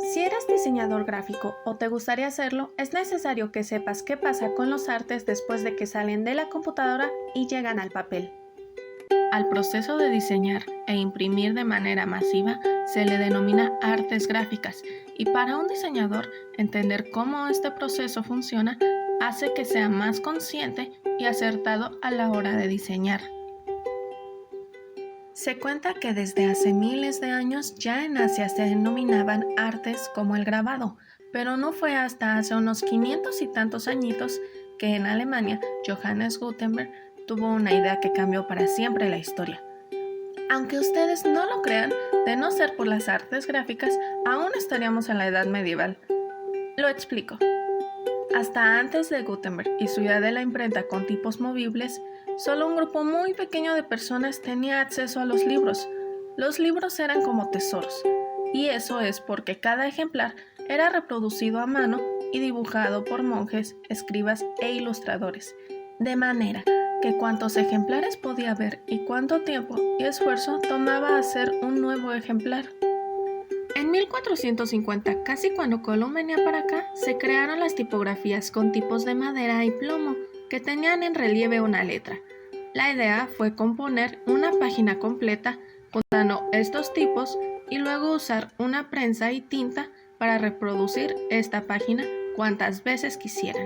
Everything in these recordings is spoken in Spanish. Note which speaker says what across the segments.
Speaker 1: Si eres diseñador gráfico o te gustaría hacerlo, es necesario que sepas qué pasa con los artes después de que salen de la computadora y llegan al papel. Al proceso de diseñar e imprimir de manera masiva se le denomina artes gráficas, y para un diseñador entender cómo este proceso funciona hace que sea más consciente y acertado a la hora de diseñar. Se cuenta que desde hace miles de años ya en Asia se denominaban artes como el grabado, pero no fue hasta hace unos 500 y tantos añitos que en Alemania Johannes Gutenberg tuvo una idea que cambió para siempre la historia. Aunque ustedes no lo crean, de no ser por las artes gráficas, aún estaríamos en la Edad Medieval. Lo explico. Hasta antes de Gutenberg y su idea de la imprenta con tipos movibles, solo un grupo muy pequeño de personas tenía acceso a los libros. Los libros eran como tesoros, y eso es porque cada ejemplar era reproducido a mano y dibujado por monjes, escribas e ilustradores, de manera que cuántos ejemplares podía haber y cuánto tiempo y esfuerzo tomaba hacer un nuevo ejemplar. En 1450, casi cuando Colón venía para acá, se crearon las tipografías con tipos de madera y plomo que tenían en relieve una letra. La idea fue componer una página completa contando estos tipos y luego usar una prensa y tinta para reproducir esta página cuantas veces quisieran.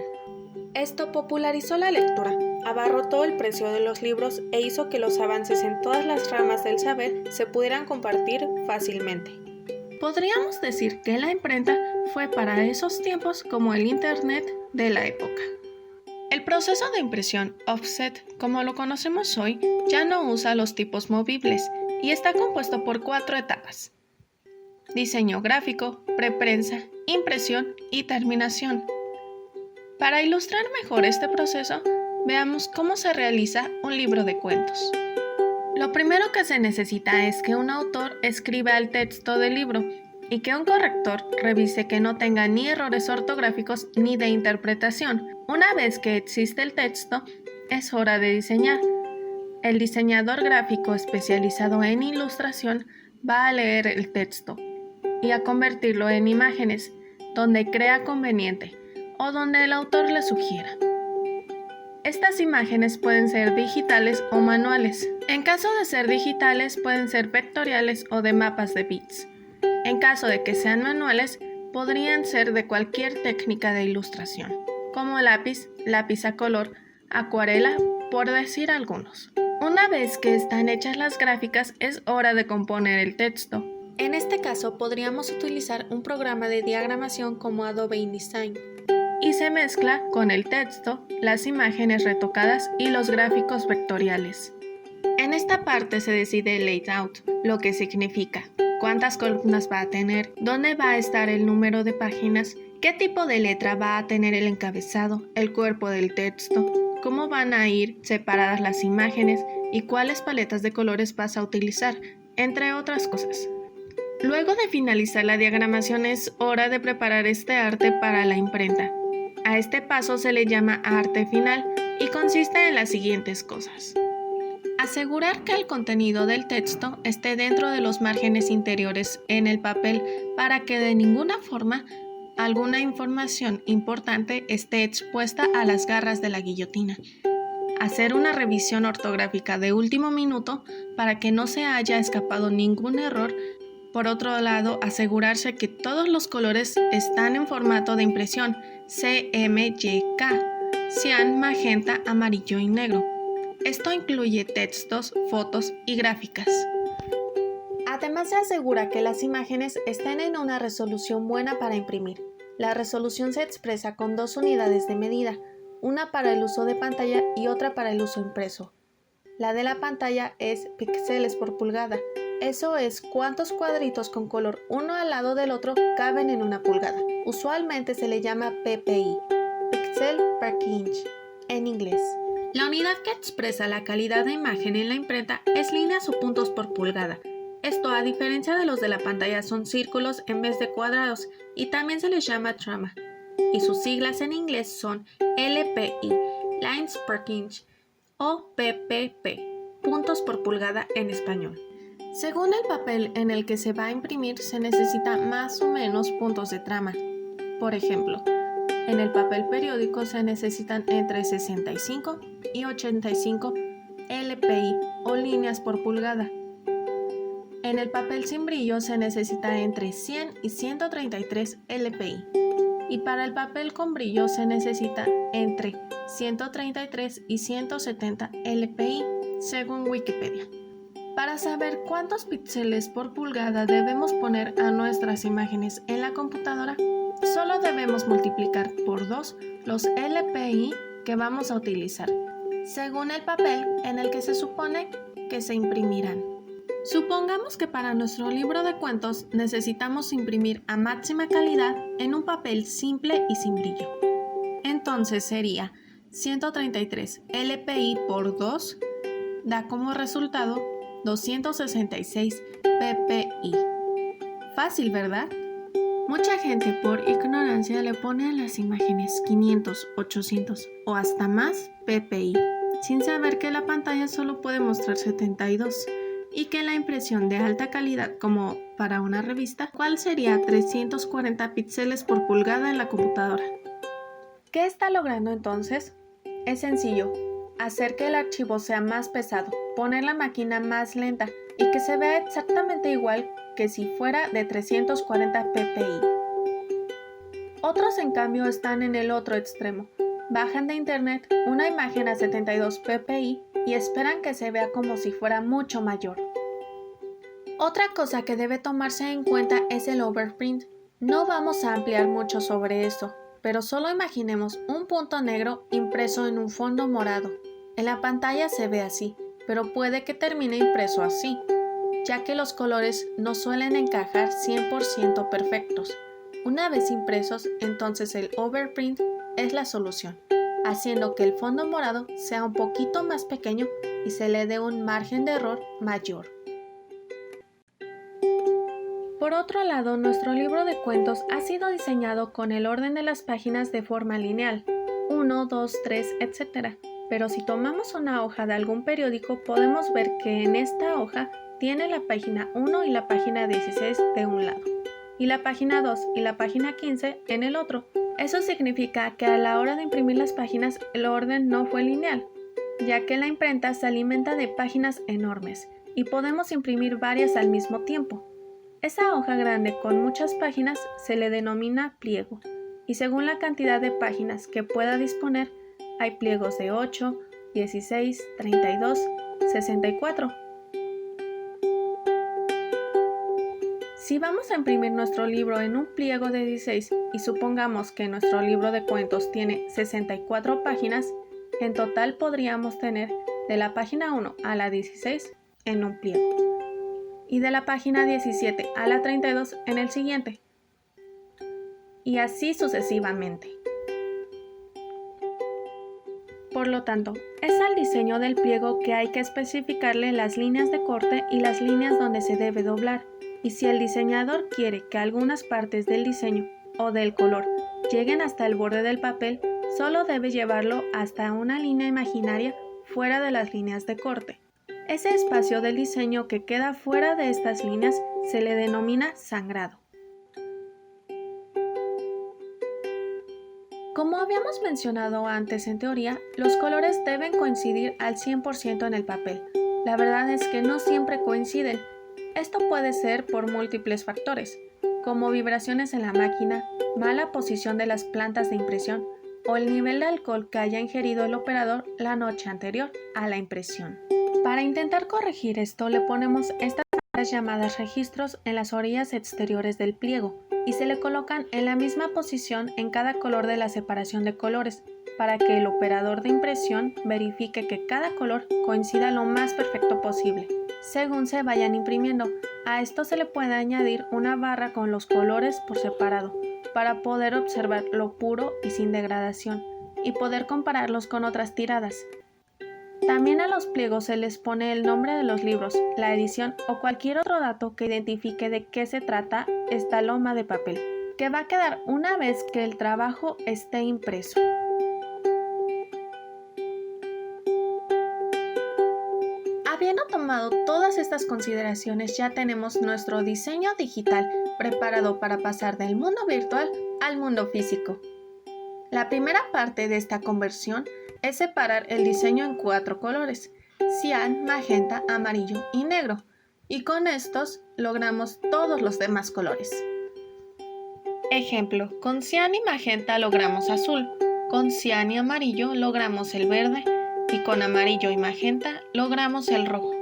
Speaker 1: Esto popularizó la lectura, abarrotó el precio de los libros e hizo que los avances en todas las ramas del saber se pudieran compartir fácilmente. Podríamos decir que la imprenta fue para esos tiempos como el Internet de la época. El proceso de impresión offset, como lo conocemos hoy, ya no usa los tipos movibles y está compuesto por 4 etapas: diseño gráfico, preprensa, impresión y terminación. Para ilustrar mejor este proceso, veamos cómo se realiza un libro de cuentos. Lo primero que se necesita es que un autor escriba el texto del libro y que un corrector revise que no tenga ni errores ortográficos ni de interpretación. Una vez que existe el texto, es hora de diseñar. El diseñador gráfico especializado en ilustración va a leer el texto y a convertirlo en imágenes donde crea conveniente o donde el autor le sugiera. Estas imágenes pueden ser digitales o manuales. En caso de ser digitales, pueden ser vectoriales o de mapas de bits. En caso de que sean manuales, podrían ser de cualquier técnica de ilustración, como lápiz, lápiz a color, acuarela, por decir algunos. Una vez que están hechas las gráficas, es hora de componer el texto. En este caso, podríamos utilizar un programa de diagramación como Adobe InDesign. Y se mezcla con el texto, las imágenes retocadas y los gráficos vectoriales. En esta parte se decide el layout, lo que significa cuántas columnas va a tener, dónde va a estar el número de páginas, qué tipo de letra va a tener el encabezado, el cuerpo del texto, cómo van a ir separadas las imágenes y cuáles paletas de colores vas a utilizar, entre otras cosas. Luego de finalizar la diagramación es hora de preparar este arte para la imprenta. A este paso se le llama arte final y consiste en las siguientes cosas: asegurar que el contenido del texto esté dentro de los márgenes interiores en el papel para que de ninguna forma alguna información importante esté expuesta a las garras de la guillotina. Hacer una revisión ortográfica de último minuto para que no se haya escapado ningún error. Por otro lado, asegurarse que todos los colores están en formato de impresión CMYK, cian, magenta, amarillo y negro. Esto incluye textos, fotos y gráficas. Además, se asegura que las imágenes estén en una resolución buena para imprimir. La resolución se expresa con 2 unidades de medida, una para el uso de pantalla y otra para el uso impreso. La de la pantalla es píxeles por pulgada. Eso es cuántos cuadritos con color uno al lado del otro caben en una pulgada. Usualmente se le llama PPI, Pixel per Inch, en inglés. La unidad que expresa la calidad de imagen en la imprenta es líneas o puntos por pulgada. Esto, a diferencia de los de la pantalla, son círculos en vez de cuadrados y también se les llama trama. Y sus siglas en inglés son LPI, Lines per Inch, o PPP, puntos por pulgada en español. Según el papel en el que se va a imprimir, se necesita más o menos puntos de trama. Por ejemplo, en el papel periódico se necesitan entre 65 y 85 LPI o líneas por pulgada. En el papel sin brillo se necesita entre 100 y 133 LPI. Y para el papel con brillo se necesita entre 133 y 170 LPI, según Wikipedia. Para saber cuántos píxeles por pulgada debemos poner a nuestras imágenes en la computadora, solo debemos multiplicar por 2 los LPI que vamos a utilizar, según el papel en el que se supone que se imprimirán. Supongamos que para nuestro libro de cuentos necesitamos imprimir a máxima calidad en un papel simple y sin brillo. Entonces sería 133 LPI por 2 da como resultado 266 PPI. Fácil, ¿verdad? Mucha gente por ignorancia le pone a las imágenes 500, 800 o hasta más PPI, sin saber que la pantalla solo puede mostrar 72 y que la impresión de alta calidad, como para una revista, ¿cuál sería 340 píxeles por pulgada en la computadora? ¿Qué está logrando entonces? Es sencillo, hacer que el archivo sea más pesado, poner la máquina más lenta y que se vea exactamente igual que si fuera de 340 ppi. Otros en cambio están en el otro extremo. Bajan de internet una imagen a 72 ppi y esperan que se vea como si fuera mucho mayor. Otra cosa que debe tomarse en cuenta es el overprint. No vamos a ampliar mucho sobre eso, pero solo imaginemos un punto negro impreso en un fondo morado. En la pantalla se ve así, pero puede que termine impreso así, ya que los colores no suelen encajar 100% perfectos. Una vez impresos, entonces el overprint es la solución, haciendo que el fondo morado sea un poquito más pequeño y se le dé un margen de error mayor. Por otro lado, nuestro libro de cuentos ha sido diseñado con el orden de las páginas de forma lineal, 1, 2, 3, etc. Pero si tomamos una hoja de algún periódico, podemos ver que en esta hoja tiene la página 1 y la página 16 de un lado, y la página 2 y la página 15 en el otro. Eso significa que a la hora de imprimir las páginas, el orden no fue lineal, ya que la imprenta se alimenta de páginas enormes, y podemos imprimir varias al mismo tiempo. Esa hoja grande con muchas páginas se le denomina pliego, y según la cantidad de páginas que pueda disponer, hay pliegos de 8, 16, 32, 64. Si vamos a imprimir nuestro libro en un pliego de 16 y supongamos que nuestro libro de cuentos tiene 64 páginas, en total podríamos tener de la página 1 a la 16 en un pliego y de la página 17 a la 32 en el siguiente, y así sucesivamente. Por lo tanto, es al diseño del pliego que hay que especificarle las líneas de corte y las líneas donde se debe doblar, y si el diseñador quiere que algunas partes del diseño o del color lleguen hasta el borde del papel, solo debe llevarlo hasta una línea imaginaria fuera de las líneas de corte. Ese espacio del diseño que queda fuera de estas líneas se le denomina sangrado. Como habíamos mencionado antes en teoría, los colores deben coincidir al 100% en el papel. La verdad es que no siempre coinciden. Esto puede ser por múltiples factores, como vibraciones en la máquina, mala posición de las plantas de impresión o el nivel de alcohol que haya ingerido el operador la noche anterior a la impresión. Para intentar corregir esto, le ponemos estas llamadas registros en las orillas exteriores del pliego y se le colocan en la misma posición en cada color de la separación de colores para que el operador de impresión verifique que cada color coincida lo más perfecto posible según se vayan imprimiendo. A esto se le puede añadir una barra con los colores por separado para poder observar lo puro y sin degradación y poder compararlos con otras tiradas. También a los pliegos se les pone el nombre de los libros, la edición o cualquier otro dato que identifique de qué se trata esta loma de papel, que va a quedar una vez que el trabajo esté impreso. Habiendo tomado tomado todas estas consideraciones, ya tenemos nuestro diseño digital preparado para pasar del mundo virtual al mundo físico. La primera parte de esta conversión es separar el diseño en 4 colores: cian, magenta, amarillo y negro, y con estos logramos todos los demás colores. Ejemplo, con cian y magenta logramos azul, con cian y amarillo logramos el verde, y con amarillo y magenta logramos el rojo.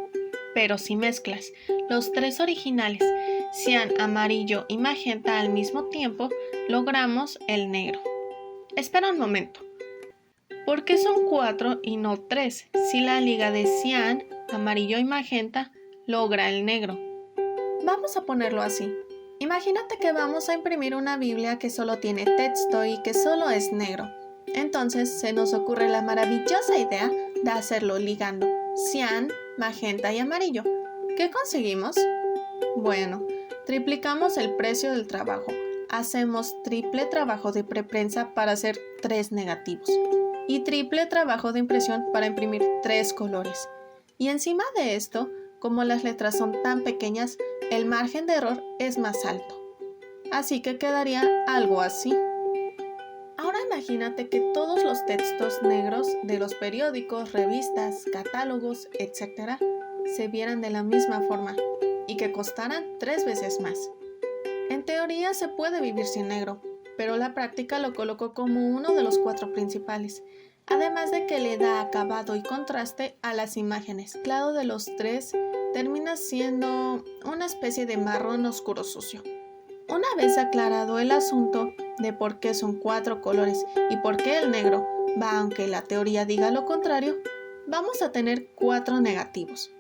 Speaker 1: Pero si mezclas los 3 originales, cian, amarillo y magenta al mismo tiempo, logramos el negro. Espera un momento. ¿Por qué son 4 y no 3 si la liga de cian, amarillo y magenta logra el negro? Vamos a ponerlo así. Imagínate que vamos a imprimir una Biblia que solo tiene texto y que solo es negro. Entonces se nos ocurre la maravillosa idea de hacerlo ligando cian, magenta y amarillo. ¿Qué conseguimos? Bueno, triplicamos el precio del trabajo. Hacemos triple trabajo de preprensa para hacer 3 negativos y triple trabajo de impresión para imprimir 3 colores. Y encima de esto, como las letras son tan pequeñas, el margen de error es más alto. Así que quedaría algo así. Ahora imagínate que todos los textos negros de los periódicos, revistas, catálogos, etc. se vieran de la misma forma y que costaran 3 veces más. En teoría se puede vivir sin negro, pero la práctica lo colocó como uno de los 4 principales, además de que le da acabado y contraste a las imágenes. El lado de los 3 termina siendo una especie de marrón oscuro sucio. Una vez aclarado el asunto de por qué son 4 colores y por qué el negro va aunque la teoría diga lo contrario, vamos a tener 4 negativos,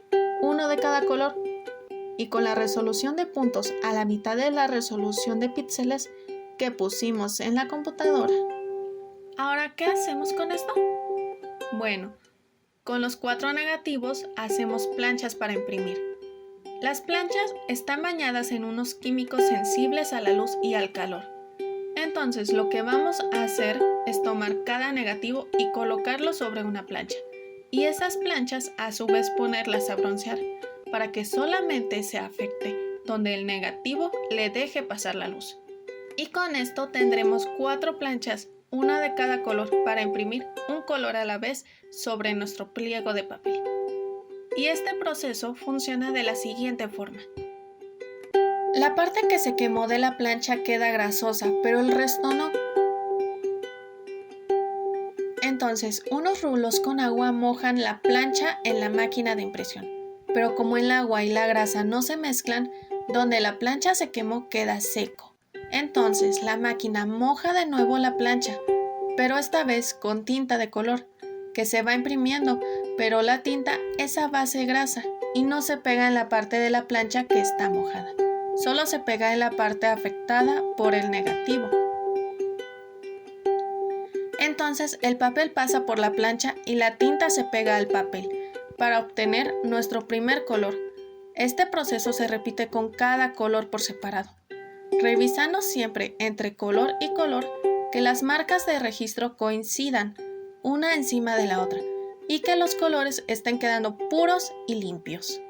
Speaker 1: uno de cada color, y con la resolución de puntos a la mitad de la resolución de píxeles que pusimos en la computadora. Ahora, ¿qué hacemos con esto? Bueno, con los 4 negativos hacemos planchas para imprimir. Las planchas están bañadas en unos químicos sensibles a la luz y al calor. Entonces lo que vamos a hacer es tomar cada negativo y colocarlo sobre una plancha. Y esas planchas a su vez ponerlas a broncear para que solamente se afecte donde el negativo le deje pasar la luz. Y con esto tendremos 4 planchas, una de cada color, para imprimir un color a la vez sobre nuestro pliego de papel. Y este proceso funciona de la siguiente forma. La parte que se quemó de la plancha queda grasosa, pero el resto no. Entonces, unos rulos con agua mojan la plancha en la máquina de impresión. Pero como el agua y la grasa no se mezclan, donde la plancha se quemó queda seco. Entonces, la máquina moja de nuevo la plancha, pero esta vez con tinta de color, que se va imprimiendo, pero la tinta es a base grasa y no se pega en la parte de la plancha que está mojada. Solo se pega en la parte afectada por el negativo. Entonces el papel pasa por la plancha y la tinta se pega al papel para obtener nuestro primer color. Este proceso se repite con cada color por separado, revisando siempre entre color y color que las marcas de registro coincidan una encima de la otra y que los colores estén quedando puros y limpios.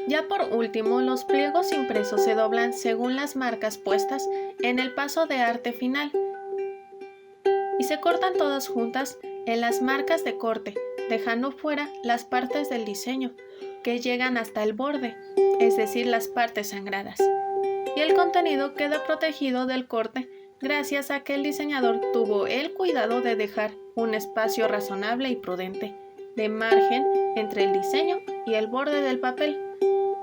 Speaker 1: Ya por último, los pliegos impresos se doblan según las marcas puestas en el paso de arte final y se cortan todas juntas en las marcas de corte, dejando fuera las partes del diseño que llegan hasta el borde, es decir, las partes sangradas. Y el contenido queda protegido del corte gracias a que el diseñador tuvo el cuidado de dejar un espacio razonable y prudente de margen entre el diseño y el borde del papel.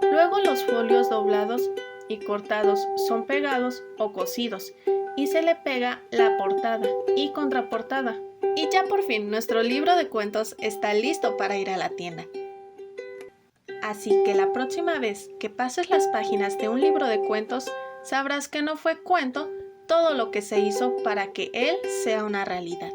Speaker 1: Luego los folios doblados y cortados son pegados o cosidos y se le pega la portada y contraportada. Y ya por fin nuestro libro de cuentos está listo para ir a la tienda. Así que la próxima vez que pases las páginas de un libro de cuentos, sabrás que no fue cuento todo lo que se hizo para que él sea una realidad.